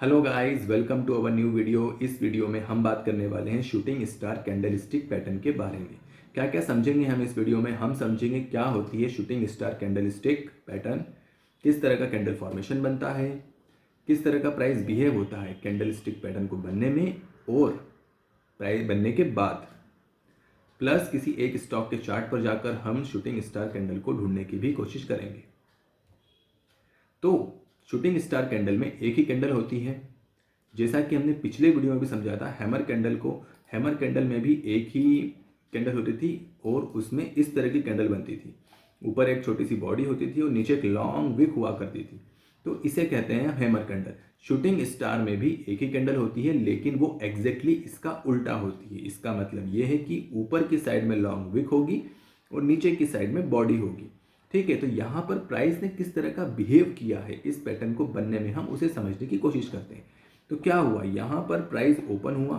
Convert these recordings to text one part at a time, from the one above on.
Hello guys, welcome to our new video. इस video में हम बात करने वाले हैं शूटिंग स्टार कैंडलस्टिक पैटर्न के बारे में। क्या क्या समझेंगे हम इस वीडियो में। हम समझेंगे क्या होती है शूटिंग स्टार कैंडलस्टिक पैटर्न, किस तरह का कैंडल फॉर्मेशन बनता है, किस तरह का प्राइस बिहेव होता है कैंडलस्टिक पैटर्न को बनने में और प्राइस बनने के बाद, प्लस किसी एक स्टॉक के चार्ट पर जाकर हम शूटिंग स्टार कैंडल को ढूंढने की भी कोशिश करेंगे। तो शूटिंग स्टार कैंडल में एक ही कैंडल होती है, जैसा कि हमने पिछले वीडियो में भी समझा था। हैमर कैंडल में भी एक ही कैंडल होती थी और उसमें इस तरह की कैंडल बनती थी। ऊपर एक छोटी सी बॉडी होती थी और नीचे एक लॉन्ग विक हुआ करती थी, तो इसे कहते हैं हैमर कैंडल। शूटिंग स्टार में भी एक ही कैंडल होती है, लेकिन वो एग्जैक्टली इसका उल्टा होती है। इसका मतलब ये है कि ऊपर की साइड में लॉन्ग विक होगी और नीचे की साइड में बॉडी होगी। ठीक है, तो यहाँ पर प्राइस ने किस तरह का बिहेव किया है इस पैटर्न को बनने में, हम उसे समझने की कोशिश करते हैं। तो क्या हुआ, यहाँ पर प्राइस ओपन हुआ।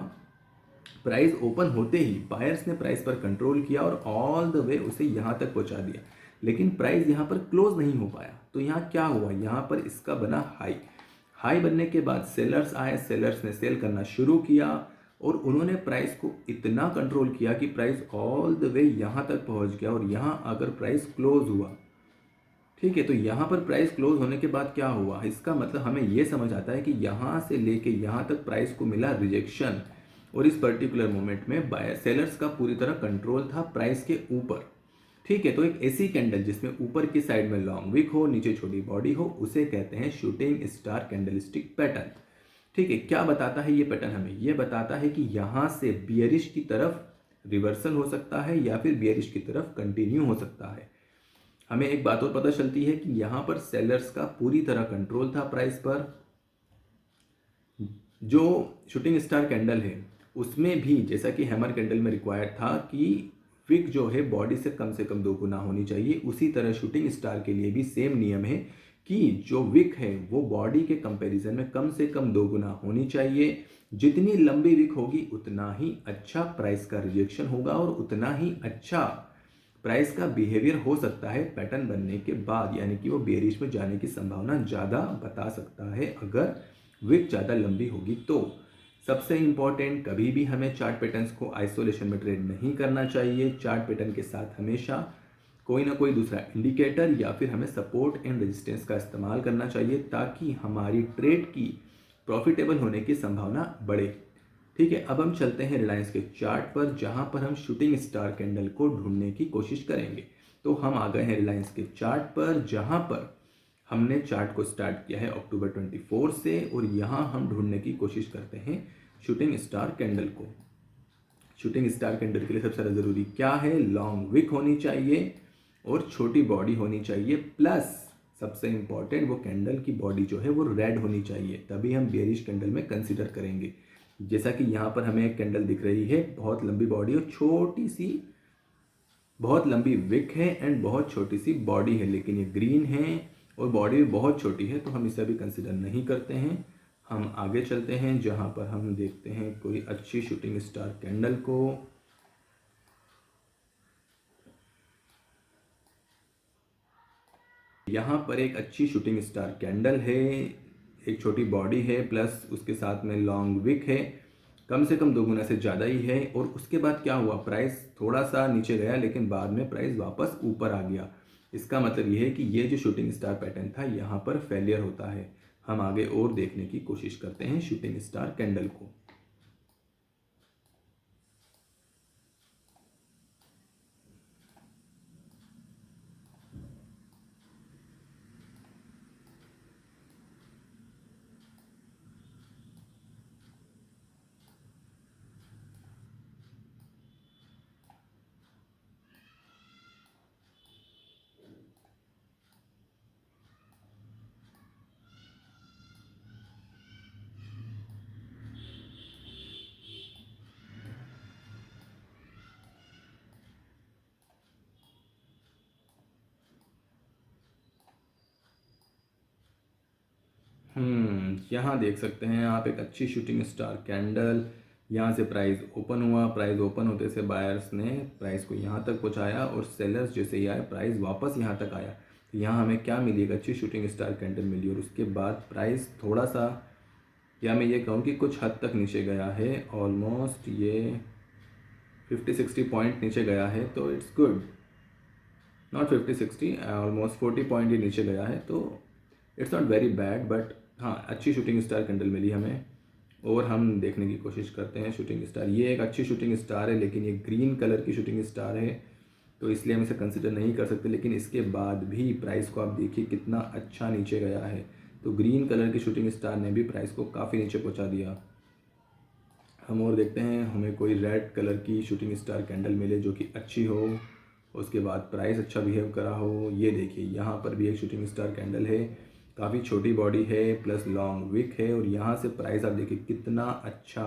प्राइस ओपन होते ही बायर्स ने प्राइस पर कंट्रोल किया और ऑल द वे उसे यहाँ तक पहुँचा दिया, लेकिन प्राइस यहाँ पर क्लोज नहीं हो पाया। तो यहाँ क्या हुआ, यहाँ पर इसका बना हाई। हाई बनने के बाद सेलर्स आए, सेलर्स ने सेल करना शुरू किया और उन्होंने प्राइस को इतना कंट्रोल किया कि प्राइस ऑल द वे यहाँ तक पहुँच गया और यहाँ आकर प्राइस क्लोज हुआ। ठीक है, तो यहाँ पर प्राइस क्लोज होने के बाद क्या हुआ, इसका मतलब हमें ये समझ आता है कि यहाँ से लेके यहाँ तक प्राइस को मिला रिजेक्शन और इस पर्टिकुलर मोमेंट में बायर सेलर्स का पूरी तरह कंट्रोल था प्राइस के ऊपर। ठीक है, तो एक ऐसी कैंडल जिसमें ऊपर की साइड में लॉन्ग विक हो, नीचे छोटी बॉडी हो, उसे कहते हैं शूटिंग स्टार कैंडलस्टिक पैटर्न। ठीक है, क्या बताता है ये पैटर्न हमें, ये बताता है कि यहाँ से बियरिश की तरफ रिवर्सल हो सकता है या फिर बियरिश की तरफ कंटिन्यू हो सकता है। हमें एक बात और पता चलती है कि यहाँ पर सेलर्स का पूरी तरह कंट्रोल था प्राइस पर। जो शूटिंग स्टार कैंडल है उसमें भी जैसा कि हैमर कैंडल में रिक्वायर्ड था कि विक जो है बॉडी से कम 2 गुना होनी चाहिए, उसी तरह शूटिंग स्टार के लिए भी सेम नियम है कि जो विक है वो बॉडी के कंपैरिजन में कम 2 गुना होनी चाहिए। जितनी लंबी विक होगी उतना ही अच्छा प्राइस का रिजेक्शन होगा और उतना ही अच्छा प्राइस का बिहेवियर हो सकता है पैटर्न बनने के बाद, यानी कि वो बेरिश में जाने की संभावना ज़्यादा बता सकता है अगर विक ज़्यादा लंबी होगी। तो सबसे इम्पॉर्टेंट, कभी भी हमें चार्ट पैटर्न्स को आइसोलेशन में ट्रेड नहीं करना चाहिए। चार्ट पैटर्न के साथ हमेशा कोई ना कोई दूसरा इंडिकेटर या फिर हमें सपोर्ट एंड रेजिस्टेंस का इस्तेमाल करना चाहिए ताकि हमारी ट्रेड की प्रॉफिटेबल होने की संभावना बढ़े। ठीक है, अब हम चलते हैं रिलायंस के चार्ट पर, जहां पर हम शूटिंग स्टार कैंडल को ढूंढने की कोशिश करेंगे। तो हम आ गए हैं रिलायंस के चार्ट पर, जहां पर हमने चार्ट को स्टार्ट किया है अक्टूबर 24 से और यहां हम ढूंढने की कोशिश करते हैं शूटिंग स्टार कैंडल को। शूटिंग स्टार कैंडल के लिए सबसे ज़्यादा ज़रूरी क्या है, लॉन्ग विक होनी चाहिए और छोटी बॉडी होनी चाहिए, प्लस सबसे इंपॉर्टेंट वो कैंडल की बॉडी जो है वो रेड होनी चाहिए, तभी हम बेरिश कैंडल में कंसिडर करेंगे। जैसा कि यहाँ पर हमें एक कैंडल दिख रही है, बहुत लंबी बॉडी और छोटी सी, बहुत लंबी विक है एंड बहुत छोटी सी बॉडी है, लेकिन ये ग्रीन है और बॉडी भी बहुत छोटी है, तो हम इसे अभी कंसिडर नहीं करते हैं। हम आगे चलते हैं जहाँ पर हम देखते हैं कोई अच्छी शूटिंग स्टार कैंडल को। यहाँ पर एक अच्छी शूटिंग स्टार कैंडल है, एक छोटी बॉडी है प्लस उसके साथ में लॉन्ग विक है, कम से कम 2 गुना से ज़्यादा ही है। और उसके बाद क्या हुआ, प्राइस थोड़ा सा नीचे गया लेकिन बाद में प्राइस वापस ऊपर आ गया। इसका मतलब ये है कि ये जो शूटिंग स्टार पैटर्न था यहाँ पर फेलियर होता है। हम आगे और देखने की कोशिश करते हैं शूटिंग स्टार कैंडल को। यहाँ देख सकते हैं आप एक अच्छी शूटिंग स्टार कैंडल। यहाँ से प्राइस ओपन हुआ, प्राइस ओपन होते से बायर्स ने प्राइस को यहाँ तक पहुँचाया और सेलर्स जैसे ही आए प्राइस वापस यहाँ तक आया। तो यहाँ हमें क्या मिली, एक अच्छी शूटिंग स्टार कैंडल मिली और उसके बाद प्राइस थोड़ा सा या मैं ये कहूँ कि कुछ हद तक नीचे गया है, ऑलमोस्ट ये 50-60 पॉइंट नीचे गया है, तो it's good. Not 50-60, almost 40 point ही नीचे गया है, तो it's not very bad. But हाँ, अच्छी शूटिंग स्टार कैंडल मिली हमें और हम देखने की कोशिश करते हैं शूटिंग स्टार। ये एक अच्छी शूटिंग स्टार है, लेकिन ये ग्रीन कलर की शूटिंग स्टार है, तो इसलिए हम इसे कंसिडर नहीं कर सकते। लेकिन इसके बाद भी प्राइस को आप देखिए कितना अच्छा नीचे गया है, तो ग्रीन कलर की शूटिंग स्टार ने भी प्राइस को काफ़ी नीचे पहुंचा दिया। हम और देखते हैं हमें कोई रेड कलर की शूटिंग स्टार कैंडल मिले जो कि अच्छी हो, उसके बाद प्राइस अच्छा बिहेव करा हो। ये देखिए यहाँ पर भी एक शूटिंग स्टार कैंडल है, काफ़ी छोटी बॉडी है प्लस लॉन्ग विक है, और यहाँ से प्राइस आप देखिए कितना अच्छा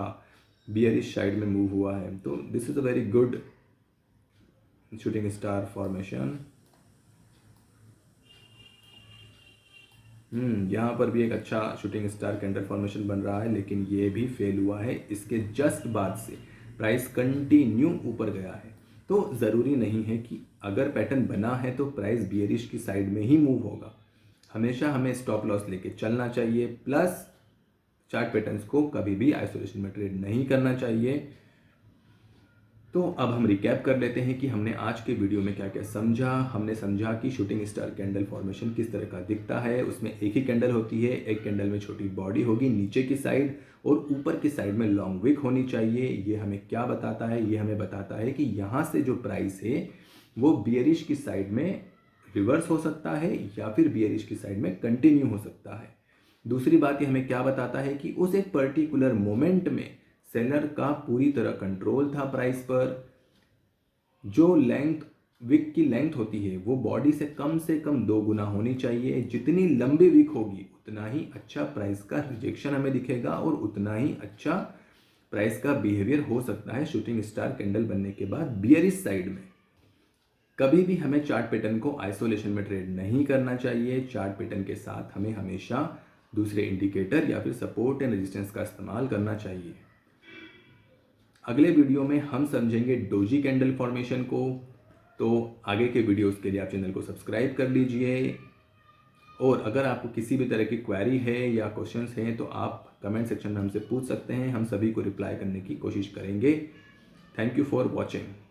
बियरिश साइड में मूव हुआ है। तो this is a very good shooting star formation. यहाँ पर भी एक अच्छा शूटिंग स्टार कैंडल फॉर्मेशन बन रहा है, लेकिन ये भी फेल हुआ है। इसके जस्ट बाद से प्राइस कंटिन्यू ऊपर गया है। तो ज़रूरी नहीं है कि अगर पैटर्न बना है तो प्राइस बियरिश की साइड में ही मूव होगा। हमेशा हमें स्टॉप लॉस लेके चलना चाहिए, प्लस चार्ट पैटर्न्स को कभी भी आइसोलेशन में ट्रेड नहीं करना चाहिए। तो अब हम रिकैप कर लेते हैं कि हमने आज के वीडियो में क्या क्या समझा। हमने समझा कि शूटिंग स्टार कैंडल फॉर्मेशन किस तरह का दिखता है। उसमें एक ही कैंडल होती है, एक कैंडल में छोटी बॉडी होगी नीचे की साइड, और ऊपर की साइड में लॉन्ग विक होनी चाहिए। ये हमें क्या बताता है? ये हमें बताता है कि यहाँ से जो प्राइस है वो बियरिश की साइड में रिवर्स हो सकता है या फिर बियरिश की साइड में कंटिन्यू हो सकता है। दूसरी बात ये हमें क्या बताता है कि उस एक पर्टिकुलर मोमेंट में सेलर का पूरी तरह कंट्रोल था प्राइस पर। जो लेंथ, विक की लेंथ होती है वो बॉडी से कम 2 गुना होनी चाहिए। जितनी लंबी विक होगी उतना ही अच्छा प्राइस का रिजेक्शन हमें दिखेगा और उतना ही अच्छा प्राइस का बिहेवियर हो सकता है शूटिंग स्टार कैंडल बनने के बाद बियरिश साइड में। कभी भी हमें चार्ट पैटर्न को आइसोलेशन में ट्रेड नहीं करना चाहिए। चार्ट पैटर्न के साथ हमें हमेशा दूसरे इंडिकेटर या फिर सपोर्ट एंड रेजिस्टेंस का इस्तेमाल करना चाहिए। अगले वीडियो में हम समझेंगे डोजी कैंडल फॉर्मेशन को, तो आगे के वीडियोस के लिए आप चैनल को सब्सक्राइब कर लीजिए। और अगर आपको किसी भी तरह की क्वेरी है या क्वेश्चंस हैं तो आप कमेंट सेक्शन में हमसे पूछ सकते हैं, हम सभी को रिप्लाई करने की कोशिश करेंगे। Thank you for watching.